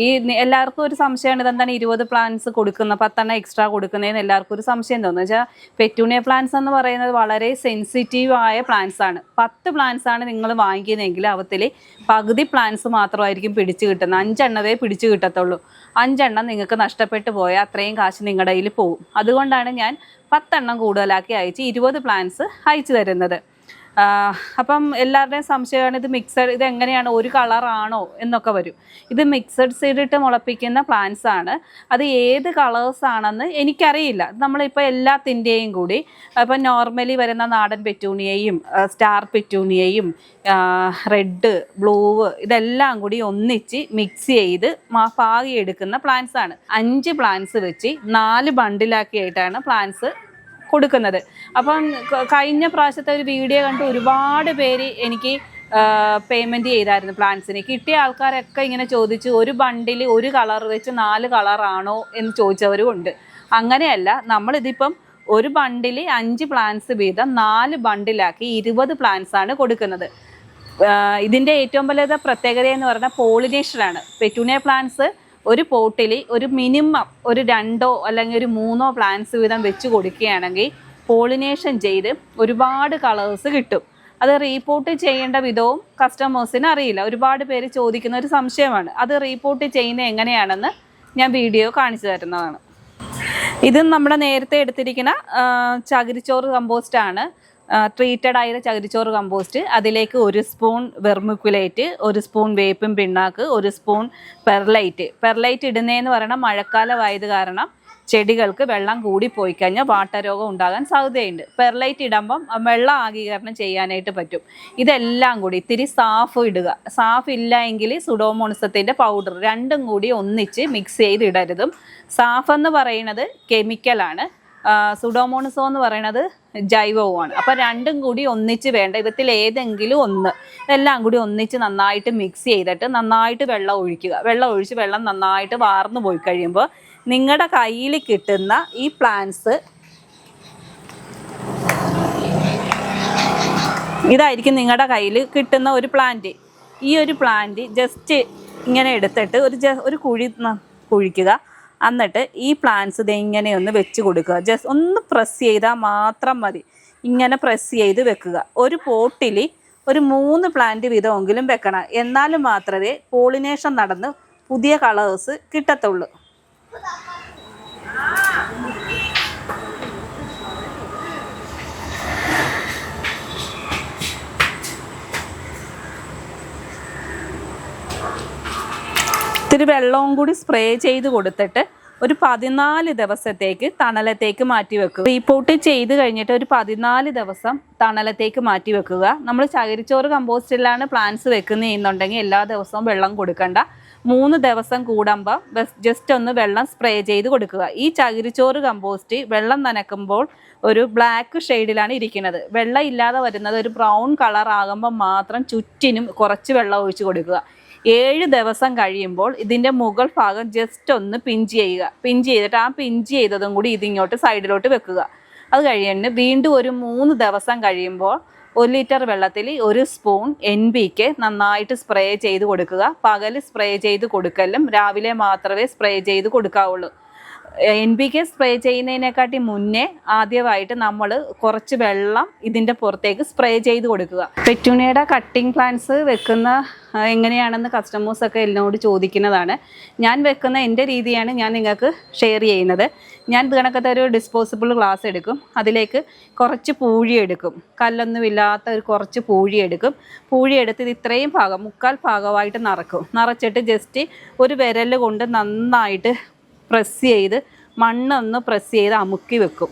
ഈ എല്ലാവർക്കും ഒരു സംശയമാണ്, ഇതെന്താണ് 20 പ്ലാന്റ്സ് കൊടുക്കുന്നത്, 10 എണ്ണം എക്സ്ട്രാ കൊടുക്കുന്നതെന്ന് എല്ലാവർക്കും ഒരു സംശയം തോന്നുന്നു. വെച്ചാൽ പെറ്റൂണിയ പ്ലാന്റ്സ് എന്ന് പറയുന്നത് വളരെ സെൻസിറ്റീവായ പ്ലാന്റ്സ് ആണ്. 10 പ്ലാന്റ്സ് ആണ് നിങ്ങൾ വാങ്ങിക്കുന്നതെങ്കിൽ അവത്തിൽ പകുതി പ്ലാന്റ്സ് മാത്രമായിരിക്കും പിടിച്ചു കിട്ടുന്നത്. 5 എണ്ണവേ പിടിച്ചു കിട്ടത്തുള്ളൂ. 5 എണ്ണം നിങ്ങൾക്ക് നഷ്ടപ്പെട്ടു പോയാൽ അത്രയും കാശ് നിങ്ങളുടെ കയ്യിൽ പോകും. അതുകൊണ്ടാണ് ഞാൻ 10 എണ്ണം കൂടുതലാക്കി അയച്ച് 20 പ്ലാന്റ്സ് അയച്ചു തരുന്നത്. അപ്പം എല്ലാവരുടെയും സംശയമാണ്, ഇത് എങ്ങനെയാണ്, ഒരു കളറാണോ എന്നൊക്കെ വരും. ഇത് മിക്സഡ് സീഡ് ഇട്ട് മുളപ്പിക്കുന്ന പ്ലാന്റ്സ് ആണ്. അത് ഏത് കളേഴ്സ് ആണെന്ന് എനിക്കറിയില്ല. നമ്മളിപ്പോൾ എല്ലാത്തിൻ്റെയും കൂടി ഇപ്പം നോർമലി വരുന്ന നാടൻ പെറ്റൂണിയയും സ്റ്റാർ പെറ്റൂണിയയും റെഡ്, ബ്ലൂ ഇതെല്ലാം കൂടി ഒന്നിച്ച് മിക്സ് ചെയ്ത് പാകിയെടുക്കുന്ന പ്ലാന്റ്സ് ആണ്. 5 പ്ലാന്റ്സ് വെച്ച് 4 ബണ്ടിലാക്കിയായിട്ടാണ് പ്ലാന്റ്സ് കൊടുക്കുന്നത്. അപ്പം കഴിഞ്ഞ പ്രാവശ്യത്തെ ഒരു വീഡിയോ കണ്ട് ഒരുപാട് പേര് എനിക്ക് പേയ്മെൻറ്റ് ചെയ്തായിരുന്നു. പ്ലാന്റ്സിന് കിട്ടിയ ആൾക്കാരൊക്കെ ഇങ്ങനെ ചോദിച്ചു, ഒരു ബണ്ടിൽ ഒരു കളർ വെച്ച് 4 കളറാണോ എന്ന് ചോദിച്ചവരും ഉണ്ട്. അങ്ങനെയല്ല, നമ്മളിതിപ്പം ഒരു ബണ്ടിൽ 5 പ്ലാന്റ്സ് വീതം 4 ബണ്ടിലാക്കി 20 പ്ലാന്റ്സ് ആണ് കൊടുക്കുന്നത്. ഇതിൻ്റെ ഏറ്റവും വലിയ പ്രത്യേകത എന്ന് പറഞ്ഞാൽ പോളിനേഷനാണ്. പെറ്റൂണിയ പ്ലാന്റ്സ് ഒരു പോട്ടിൽ ഒരു മിനിമം ഒരു 2 അല്ലെങ്കിൽ ഒരു 3 പ്ലാന്റ്സ് വീതം വെച്ച് കൊടുക്കുകയാണെങ്കിൽ പോളിനേഷൻ ചെയ്ത് ഒരുപാട് കളേഴ്സ് കിട്ടും. അത് റീപോർട്ട് ചെയ്യേണ്ട വിധവും കസ്റ്റമേഴ്സിന് അറിയില്ല. ഒരുപാട് പേര് ചോദിക്കുന്ന ഒരു സംശയമാണ്. അത് റീപോർട്ട് ചെയ്യുന്നത് എങ്ങനെയാണെന്ന് ഞാൻ വീഡിയോ കാണിച്ചു തരുന്നതാണ്. ഇത് നമ്മുടെ നേരത്തെ എടുത്തിരിക്കുന്ന ചകിരിച്ചോറ് കമ്പോസ്റ്റാണ്. ട്രീറ്റഡ് ആയ ചകിരിച്ചോറ് കമ്പോസ്റ്റ്. അതിലേക്ക് 1 സ്പൂൺ വെർമിക്കുലേറ്റ്, 1 സ്പൂൺ വേപ്പിൻ പിണ്ണാക്ക്, 1 സ്പൂൺ പെർലൈറ്റ് ഇടുന്നതെന്ന് പറയുന്നത് മഴക്കാലമായത് കാരണം ചെടികൾക്ക് വെള്ളം കൂടി പോയി കഴിഞ്ഞാൽ വാട്ടരോഗം ഉണ്ടാകാൻ സാധ്യതയുണ്ട്. പെർലൈറ്റ് ഇടുമ്പം വെള്ളം ആഗീകരണം ചെയ്യാനായിട്ട് പറ്റും. ഇതെല്ലാം കൂടി ഇത്തിരി സാഫ് ഇടുക. സാഫ് ഇല്ല എങ്കിൽ സുഡോമോണസത്തിൻ്റെ പൗഡർ, രണ്ടും കൂടി ഒന്നിച്ച് മിക്സ് ചെയ്ത് ഇടരുതും. സാഫ് എന്ന് പറയുന്നത് കെമിക്കലാണ്, സുഡോമോണസോ എന്ന് പറയുന്നത് ജൈവവുമാണ്. അപ്പോൾ രണ്ടും കൂടി ഒന്നിച്ച് വേണ്ട, ഇവത്തിൽ ഏതെങ്കിലും ഒന്ന്, ഇതെല്ലാം കൂടി ഒന്നിച്ച് നന്നായിട്ട് മിക്സ് ചെയ്തിട്ട് നന്നായിട്ട് വെള്ളം ഒഴിക്കുക. വെള്ളം ഒഴിച്ച് വെള്ളം നന്നായിട്ട് വാർന്നു പോയി കഴിയുമ്പോൾ നിങ്ങളുടെ കയ്യിൽ കിട്ടുന്ന ഈ പ്ലാന്റ്സ് ഇതായിരിക്കും നിങ്ങളുടെ കയ്യിൽ കിട്ടുന്ന ഒരു പ്ലാന്റ്. ഈ ഒരു പ്ലാന്റ് ജസ്റ്റ് ഇങ്ങനെ എടുത്തിട്ട് ഒരു കുഴി കുഴിക്കുക. എന്നിട്ട് ഈ പ്ലാന്റ്സ് ഇത് ഇങ്ങനെ ഒന്ന് വെച്ച് കൊടുക്കുക. ജസ്റ്റ് ഒന്ന് പ്രസ് ചെയ്താൽ മാത്രം മതി. ഇങ്ങനെ പ്രസ് ചെയ്ത് വെക്കുക. ഒരു പോട്ടിൽ ഒരു 3 പ്ലാന്റ് വീതമെങ്കിലും വെക്കണം. എന്നാലും മാത്രമേ പോളിനേഷൻ നടന്ന് പുതിയ കളേഴ്സ് കിട്ടത്തുള്ളൂ. ഇത്തിരി വെള്ളവും കൂടി സ്പ്രേ ചെയ്ത് കൊടുത്തിട്ട് ഒരു 14 ദിവസത്തേക്ക് തണലത്തേക്ക് മാറ്റി വെക്കുക. റീപോട്ട് ചെയ്ത് കഴിഞ്ഞിട്ട് ഒരു 14 ദിവസം തണലത്തേക്ക് മാറ്റി വെക്കുക. നമ്മൾ ചകിരിച്ചോറ് കമ്പോസ്റ്റിലാണ് പ്ലാന്റ്സ് വെക്കുന്നതെന്നുണ്ടെങ്കിൽ എല്ലാ ദിവസവും വെള്ളം കൊടുക്കണ്ട. 3 ദിവസം കൂടുമ്പോൾ ജസ്റ്റ് ഒന്ന് വെള്ളം സ്പ്രേ ചെയ്ത് കൊടുക്കുക. ഈ ചകിരിച്ചോറ് കമ്പോസ്റ്റ് വെള്ളം നനയ്ക്കുമ്പോൾ ഒരു ബ്ലാക്ക് ഷെയ്ഡിലാണ് ഇരിക്കുന്നത്. വെള്ളം ഇല്ലാതെ വരുന്നത് ഒരു ബ്രൗൺ കളർ ആകുമ്പോൾ മാത്രം ചുറ്റിനും കുറച്ച് വെള്ളം ഒഴിച്ച് കൊടുക്കുക. 7 ദിവസം കഴിയുമ്പോൾ ഇതിൻ്റെ മുകൾ ഭാഗം ജസ്റ്റ് ഒന്ന് പിഞ്ച് ചെയ്യുക. പിഞ്ച് ചെയ്തിട്ട് ആ പിഞ്ച് ചെയ്തതും കൂടി ഇതിങ്ങോട്ട് സൈഡിലോട്ട് വെക്കുക. അത് കഴിഞ്ഞ് വീണ്ടും ഒരു 3 ദിവസം കഴിയുമ്പോൾ 1 ലിറ്റർ വെള്ളത്തിൽ 1 സ്പൂൺ NPK നന്നായിട്ട് സ്പ്രേ ചെയ്ത് കൊടുക്കുക. പകൽ സ്പ്രേ ചെയ്ത് കൊടുക്കലും രാവിലെ മാത്രമേ സ്പ്രേ ചെയ്ത് കൊടുക്കാവുള്ളൂ. NPK സ്പ്രേ ചെയ്യുന്നതിനെക്കാട്ടി മുന്നേ ആദ്യമായിട്ട് നമ്മൾ കുറച്ച് വെള്ളം ഇതിൻ്റെ പുറത്തേക്ക് സ്പ്രേ ചെയ്ത് കൊടുക്കുക. പെറ്റൂണിയയുടെ കട്ടിങ് പ്ലാന്റ്സ് വെക്കുന്ന എങ്ങനെയാണെന്ന് കസ്റ്റമേഴ്സൊക്കെ എന്നോട് ചോദിക്കുന്നതാണ്. ഞാൻ വെക്കുന്ന എൻ്റെ രീതിയാണ് ഞാൻ നിങ്ങൾക്ക് ഷെയർ ചെയ്യുന്നത്. ഞാൻ ഇത് കണക്കത്തെ ഒരു ഡിസ്പോസിബിൾ ഗ്ലാസ് എടുക്കും. അതിലേക്ക് കുറച്ച് പൂഴി എടുക്കും. കല്ലൊന്നുമില്ലാത്ത ഒരു കുറച്ച് പൂഴി എടുക്കും. പൂഴി എടുത്ത് ഇത് ഇത്രയും ഭാഗം 3/4 ഭാഗമായിട്ട് നിറച്ചിട്ട് ജസ്റ്റ് ഒരു വിരൽ കൊണ്ട് നന്നായിട്ട് പ്രസ് ചെയ്ത് മണ്ണൊന്ന് പ്രസ് ചെയ്ത് അമുക്കി വെക്കും.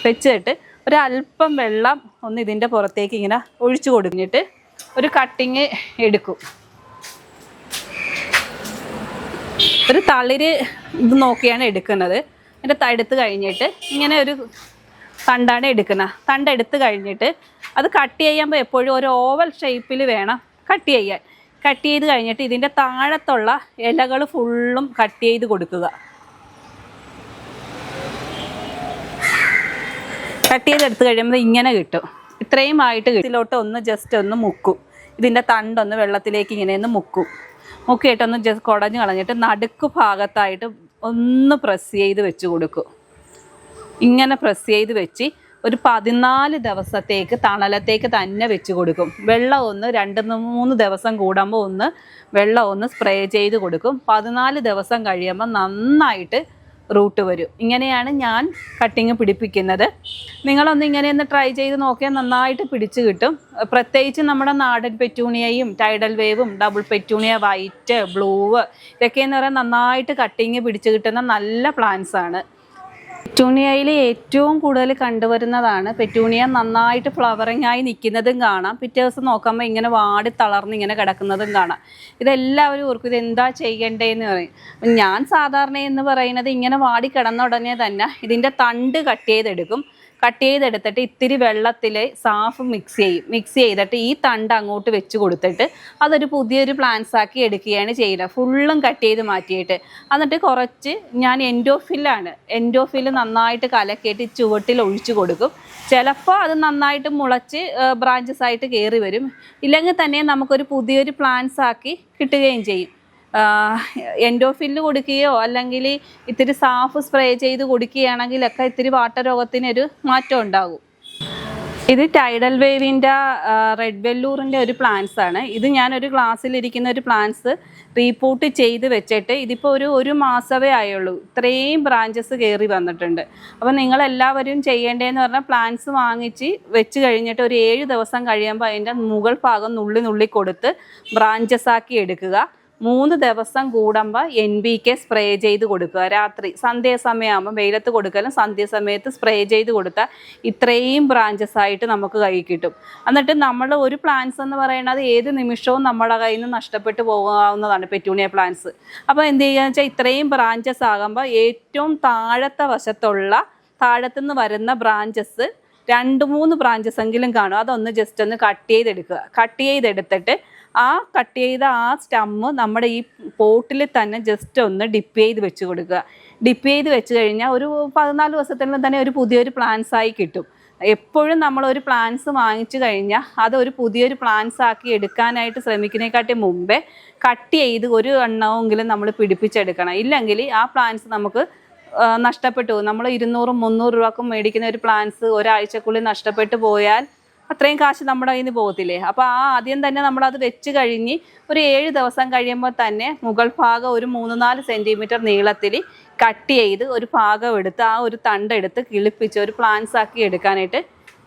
വെച്ചിട്ട് ഒരല്പം വെള്ളം ഒന്ന് ഇതിൻ്റെ പുറത്തേക്ക് ഇങ്ങനെ ഒഴിച്ചു കൊടുത്തിട്ട് ഒരു കട്ടിങ് എടുക്കും. ഒരു തളിര് ഇത് നോക്കിയാണ് എടുക്കുന്നത്. എൻ്റെ എടുത്ത് കഴിഞ്ഞിട്ട് ഇങ്ങനെ ഒരു തണ്ടാണ് എടുക്കുന്നത്. തണ്ട് എടുത്ത് കഴിഞ്ഞിട്ട് അത് കട്ട് ചെയ്യുമ്പോൾ എപ്പോഴും ഒരു ഓവൽ ഷേപ്പിൽ വേണം കട്ട് ചെയ്യാൻ. കട്ട് ചെയ്ത് കഴിഞ്ഞിട്ട് ഇതിൻ്റെ താഴത്തുള്ള ഇലകൾ ഫുള്ളും കട്ട് ചെയ്ത് കൊടുക്കുക. കട്ട് ചെയ്തെടുത്ത് കഴിയുമ്പോൾ ഇങ്ങനെ കിട്ടും. ഇത്രയും ആയിട്ട് ഇതിലോട്ട് ഒന്ന് ജസ്റ്റ് ഒന്ന് മുക്കും. ഇതിൻ്റെ തണ്ടൊന്ന് വെള്ളത്തിലേക്ക് ഇങ്ങനെ ഒന്ന് മുക്കിയിട്ടൊന്ന് ജസ്റ്റ് കുടഞ്ഞ് കളഞ്ഞിട്ട് നടുക്ക് ഭാഗത്തായിട്ട് ഒന്ന് പ്രസ് ചെയ്ത് വെച്ച് കൊടുക്കും. ഇങ്ങനെ പ്രസ് ചെയ്ത് വെച്ച് ഒരു 14 ദിവസത്തേക്ക് തണലത്തേക്ക് തന്നെ വെച്ച് കൊടുക്കും. വെള്ളം ഒന്ന് 2-3 ദിവസം കൂടുമ്പോൾ ഒന്ന് വെള്ളം ഒന്ന് സ്പ്രേ ചെയ്ത് കൊടുക്കും. 14 ദിവസം കഴിയുമ്പോൾ നന്നായിട്ട് റൂട്ട് വരും. ഇങ്ങനെയാണ് ഞാൻ കട്ടിങ് പിടിപ്പിക്കുന്നത്. നിങ്ങളൊന്ന് ഇങ്ങനെയൊന്ന് ട്രൈ ചെയ്ത് നോക്കിയാൽ നന്നായിട്ട് പിടിച്ച് കിട്ടും. പ്രത്യേകിച്ച് നമ്മുടെ നാടൻ പെറ്റൂണിയയും ടൈഡൽ വേവും ഡബിൾ പെറ്റൂണിയ വൈറ്റ് ബ്ലൂ ഇതൊക്കെയെന്ന് പറയാൻ നന്നായിട്ട് കട്ടിങ് പിടിച്ച് കിട്ടുന്ന നല്ല പ്ലാന്റ്സ് ആണ്. പെറ്റൂണിയയിൽ ഏറ്റവും കൂടുതൽ കണ്ടുവരുന്നതാണ് പെറ്റൂണിയ നന്നായിട്ട് ഫ്ലവറിങ് ആയി നിൽക്കുന്നതും കാണാം. പിറ്റേ ദിവസം നോക്കുമ്പോൾ ഇങ്ങനെ വാടി തളർന്ന് ഇങ്ങനെ കിടക്കുന്നതും കാണാം. ഇതെല്ലാവരും ഓർക്കും ഇതെന്താ ചെയ്യേണ്ടതെന്ന് പറയും. ഞാൻ സാധാരണ എന്ന് പറയുന്നത് ഇങ്ങനെ വാടി കിടന്ന ഉടനെ തന്നെ ഇതിൻ്റെ തണ്ട് കട്ട് ചെയ്തെടുക്കും. കട്ട് ചെയ്തെടുത്തിട്ട് ഇത്തിരി വെള്ളത്തിൽ സാഫ് മിക്സ് ചെയ്തിട്ട് ഈ തണ്ട് അങ്ങോട്ട് വെച്ച് കൊടുത്തിട്ട് അതൊരു പുതിയൊരു പ്ലാന്റ്സ് ആക്കി എടുക്കുകയാണ് ചെയ്യുന്നത്. ഫുള്ളും കട്ട് ചെയ്ത് മാറ്റിയിട്ട് എന്നിട്ട് കുറച്ച് ഞാൻ എൻഡോഫിൽ നന്നായിട്ട് കലക്കിയിട്ട് ചുവട്ടിൽ ഒഴിച്ചു കൊടുക്കും. ചിലപ്പോൾ അത് നന്നായിട്ട് മുളച്ച് ബ്രാഞ്ചസ് ആയിട്ട് കയറി വരും. ഇല്ലെങ്കിൽ തന്നെ നമുക്കൊരു പുതിയൊരു പ്ലാന്റ്സ് ആക്കി കിട്ടുകയും ചെയ്യും. എൻഡോഫില്ല് കൊടുക്കുകയോ അല്ലെങ്കിൽ ഇത്തിരി സാഫ് സ്പ്രേ ചെയ്ത് കൊടുക്കുകയാണെങ്കിലൊക്കെ ഇത്തിരി വാട്ടരോഗത്തിനൊരു മാറ്റം ഉണ്ടാകും. ഇത് ടൈഡൽ വേവിൻ്റെ റെഡ് വെല്ലൂറിൻ്റെ ഒരു പ്ലാന്റ്സ് ആണ്. ഇത് ഞാനൊരു ഗ്ലാസ്സിലിരിക്കുന്ന ഒരു പ്ലാന്റ്സ് റീപോട്ട് ചെയ്ത് വെച്ചിട്ട് ഇതിപ്പോൾ ഒരു മാസമേ ആയുള്ളൂ. ഇത്രയും ബ്രാഞ്ചസ് കയറി വന്നിട്ടുണ്ട്. അപ്പോൾ നിങ്ങളെല്ലാവരും ചെയ്യേണ്ടതെന്ന് പറഞ്ഞാൽ പ്ലാന്റ്സ് വാങ്ങിച്ച് വെച്ച് കഴിഞ്ഞിട്ട് ഒരു 7 ദിവസം കഴിയുമ്പോൾ അതിൻ്റെ മുകൾ ഭാഗം നുള്ളി കൊടുത്ത് ബ്രാഞ്ചസ് ആക്കി എടുക്കുക. 3 ദിവസം കൂടുമ്പോൾ NPK സ്പ്രേ ചെയ്ത് കൊടുക്കുക. രാത്രി സന്ധ്യാസമയമാകുമ്പോൾ വെയിലത്ത് കൊടുക്കലും സന്ധ്യാസമയത്ത് സ്പ്രേ ചെയ്ത് കൊടുത്താൽ ഇത്രയും ബ്രാഞ്ചസ് ആയിട്ട് നമുക്ക് കൈ കിട്ടും. എന്നിട്ട് നമ്മൾ ഒരു പ്ലാന്റ്സ് എന്ന് പറയുന്നത് ഏത് നിമിഷവും നമ്മുടെ കയ്യിൽ നിന്ന് നഷ്ടപ്പെട്ടു പോകാവുന്നതാണ് പെറ്റൂണിയ പ്ലാന്റ്സ്. അപ്പോൾ എന്ത് ചെയ്യുകയെന്ന് വെച്ചാൽ ഇത്രയും ബ്രാഞ്ചസ് ആകുമ്പോൾ ഏറ്റവും താഴത്തെ വശത്തുള്ള താഴത്തുനിന്ന് വരുന്ന ബ്രാഞ്ചസ് 2-3 ബ്രാഞ്ചസ് എങ്കിലും കാണും. അതൊന്ന് ജസ്റ്റ് ഒന്ന് കട്ട് ചെയ്തെടുക്കുക. കട്ട് ചെയ്തെടുത്തിട്ട് കട്ട് ചെയ്ത സ്റ്റമ്മ് നമ്മുടെ ഈ പോട്ടിൽ തന്നെ ജസ്റ്റ് ഒന്ന് ഡിപ്പ് ചെയ്ത് വെച്ച് കൊടുക്കുക. ഡിപ്പ് ചെയ്ത് വെച്ച് കഴിഞ്ഞാൽ ഒരു 14 ദിവസത്തിനും തന്നെ ഒരു പുതിയൊരു പ്ലാന്റ്സ് ആയി കിട്ടും. എപ്പോഴും നമ്മളൊരു പ്ലാന്റ്സ് വാങ്ങിച്ചു കഴിഞ്ഞാൽ അതൊരു പുതിയൊരു പ്ലാന്റ്സ് ആക്കി എടുക്കാനായിട്ട് ശ്രമിക്കുന്നതിനെക്കാട്ടി മുമ്പേ കട്ട് ചെയ്ത് ഒരു എണ്ണമെങ്കിലും നമ്മൾ പിടിപ്പിച്ചെടുക്കണം. ഇല്ലെങ്കിൽ ആ പ്ലാന്റ്സ് നമുക്ക് നഷ്ടപ്പെട്ടു പോകും. നമ്മൾ 200-300 രൂപക്കും മേടിക്കുന്ന ഒരു പ്ലാന്റ്സ് ഒരാഴ്ചക്കുള്ളിൽ നഷ്ടപ്പെട്ടു പോയാൽ അത്രയും കാശ് നമ്മുടെ കയ്യിൽ നിന്ന് പോകത്തില്ലേ. അപ്പോൾ ആദ്യം തന്നെ നമ്മളത് വെച്ച് കഴിഞ്ഞ് ഒരു 7 ദിവസം കഴിയുമ്പോൾ തന്നെ മുകൾ ഭാഗം ഒരു 3-4 സെൻറ്റിമീറ്റർ നീളത്തിൽ കട്ട് ചെയ്ത് ഒരു ഭാഗം എടുത്ത് ഒരു തണ്ടെടുത്ത് കിളിപ്പിച്ച് ഒരു പ്ലാന്റ്സ് ആക്കി എടുക്കാനായിട്ട്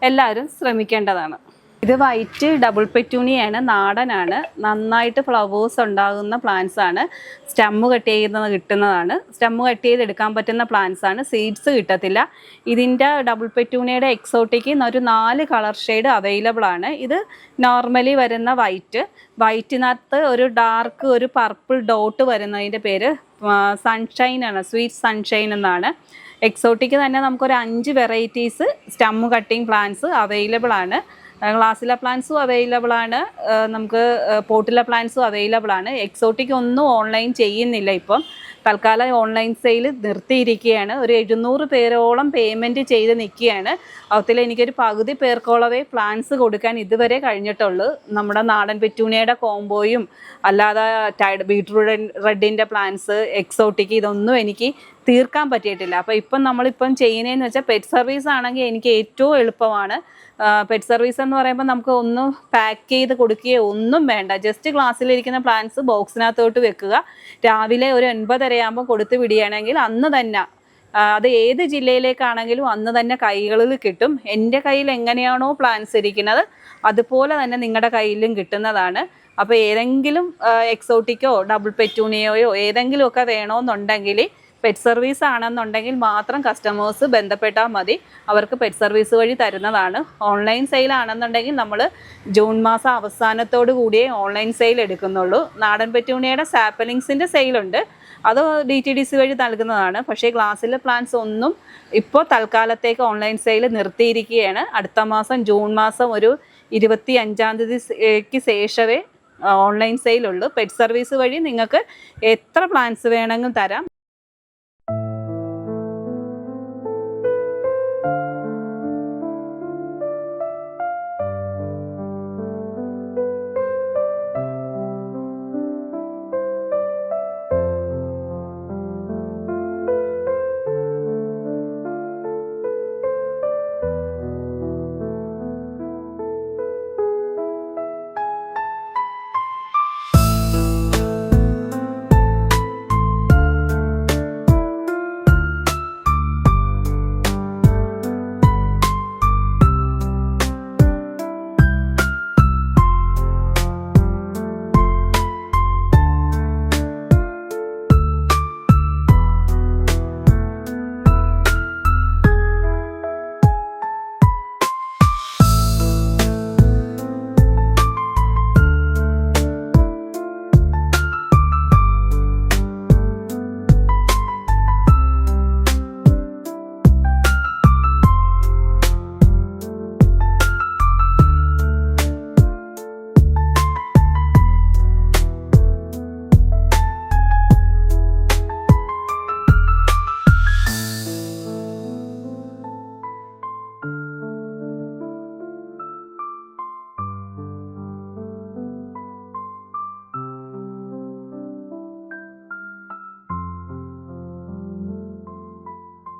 എല്ലാവരും ശ്രമിക്കേണ്ടതാണ്. ഇത് വൈറ്റ് ഡബിൾ പെറ്റൂണിയാണ്, നാടനാണ്, നന്നായിട്ട് ഫ്ലവേഴ്സ് ഉണ്ടാകുന്ന പ്ലാന്റ്സ് ആണ്. സ്റ്റെമ്മ് കട്ട് ചെയ്യുന്നത് കിട്ടുന്നതാണ്, സ്റ്റെമ്മ് കട്ട് ചെയ്തെടുക്കാൻ പറ്റുന്ന പ്ലാന്റ്സ് ആണ്, സീഡ്സ് കിട്ടത്തില്ല. ഇതിൻ്റെ ഡബിൾ പെറ്റൂണിയുടെ എക്സോട്ടിക്ക് ഒരു 4 കളർ ഷെയ്ഡ് അവൈലബിൾ ആണ്. ഇത് നോർമലി വരുന്ന വൈറ്റിനകത്ത് ഒരു ഡാർക്ക് ഒരു പർപ്പിൾ ഡോട്ട് വരുന്നതിൻ്റെ പേര് സൺഷൈൻ ആണ്, സ്വീറ്റ് സൺഷൈൻ എന്നാണ്. എക്സോട്ടിക്ക് തന്നെ നമുക്കൊരു 5 varieties stem cutting plants available ആണ്. ഗ്ലാസ്സിലെ പ്ലാന്റ്സും അവൈലബിൾ ആണ്, നമുക്ക് പോട്ടിലെ പ്ലാന്റ്സും അവൈലബിൾ ആണ്. എക്സോട്ടിക് ഒന്നും ഓൺലൈൻ ചെയ്യുന്നില്ല ഇപ്പം, തൽക്കാലം ഓൺലൈൻ സെയിൽ നിർത്തിയിരിക്കുകയാണ്. ഒരു 700 പേരോളം പേയ്മെൻറ്റ് ചെയ്ത് നിൽക്കുകയാണ്. അതിൽ എനിക്കൊരു പകുതി പേർക്കോളവേ പ്ലാന്റ്സ് കൊടുക്കാൻ ഇതുവരെ കഴിഞ്ഞിട്ടുള്ളൂ. നമ്മുടെ നാടൻ പെറ്റൂണിയയുടെ കോംബോയും അല്ലാതെ ബീറ്റ്റൂട്ട് റെഡിൻ്റെ പ്ലാന്റ്സ്, എക്സോട്ടിക്, ഇതൊന്നും എനിക്ക് തീർക്കാൻ പറ്റിയിട്ടില്ല. അപ്പോൾ ഇപ്പം നമ്മളിപ്പം ചെയ്യുന്നതെന്ന് വെച്ചാൽ പെറ്റ് സർവീസ് ആണെങ്കിൽ എനിക്ക് ഏറ്റവും എളുപ്പമാണ്. പെറ്റ് സർവീസ് എന്ന് പറയുമ്പോൾ നമുക്ക് ഒന്നും പാക്ക് ചെയ്ത് കൊടുക്കുകയോ ഒന്നും വേണ്ട. ജസ്റ്റ് ഗ്ലാസ്സിലിരിക്കുന്ന പ്ലാന്റ്സ് ബോക്സിനകത്തോട്ട് വെക്കുക, രാവിലെ ഒരു 9:30 ആകുമ്പോൾ കൊടുത്ത് വിടുകയാണെങ്കിൽ അന്ന് തന്നെ, അത് ഏത് ജില്ലയിലേക്കാണെങ്കിലും അന്ന് തന്നെ കൈകളിൽ കിട്ടും. എൻ്റെ കയ്യിൽ എങ്ങനെയാണോ പ്ലാന്റ്സ് ഇരിക്കുന്നത് അതുപോലെ തന്നെ നിങ്ങളുടെ കയ്യിലും കിട്ടുന്നതാണ്. അപ്പോൾ ഏതെങ്കിലും എക്സോട്ടിക്കോ ഡബിൾ പെറ്റൂണിയോയോ ഏതെങ്കിലുമൊക്കെ വേണമെന്നുണ്ടെങ്കിൽ പെറ്റ് സർവീസ് ആണെന്നുണ്ടെങ്കിൽ മാത്രം കസ്റ്റമേഴ്സ് ബന്ധപ്പെട്ടാൽ മതി, അവർക്ക് പെറ്റ് സർവീസ് വഴി തരുന്നതാണ്. ഓൺലൈൻ സെയിൽ ആണെന്നുണ്ടെങ്കിൽ നമ്മൾ ജൂൺ മാസം അവസാനത്തോടു കൂടിയേ ഓൺലൈൻ സെയിൽ എടുക്കുന്നുള്ളൂ. നാടൻ പെറ്റൂണിയയുടെ സാപ്പലിങ്സിൻ്റെ സെയിലുണ്ട്, അത് DTDC വഴി നൽകുന്നതാണ്. പക്ഷേ ഗ്ലാസ്സിലെ പ്ലാന്റ്സ് ഒന്നും ഇപ്പോൾ തൽക്കാലത്തേക്ക് ഓൺലൈൻ സെയിൽ നിർത്തിയിരിക്കുകയാണ്. അടുത്ത മാസം ജൂൺ മാസം ഒരു 25-ാം തീയതിക്ക് ശേഷമേ ഓൺലൈൻ സെയിലുള്ളൂ. പെറ്റ് സർവീസ് വഴി നിങ്ങൾക്ക് എത്ര പ്ലാന്റ്സ് വേണമെങ്കിലും തരാം.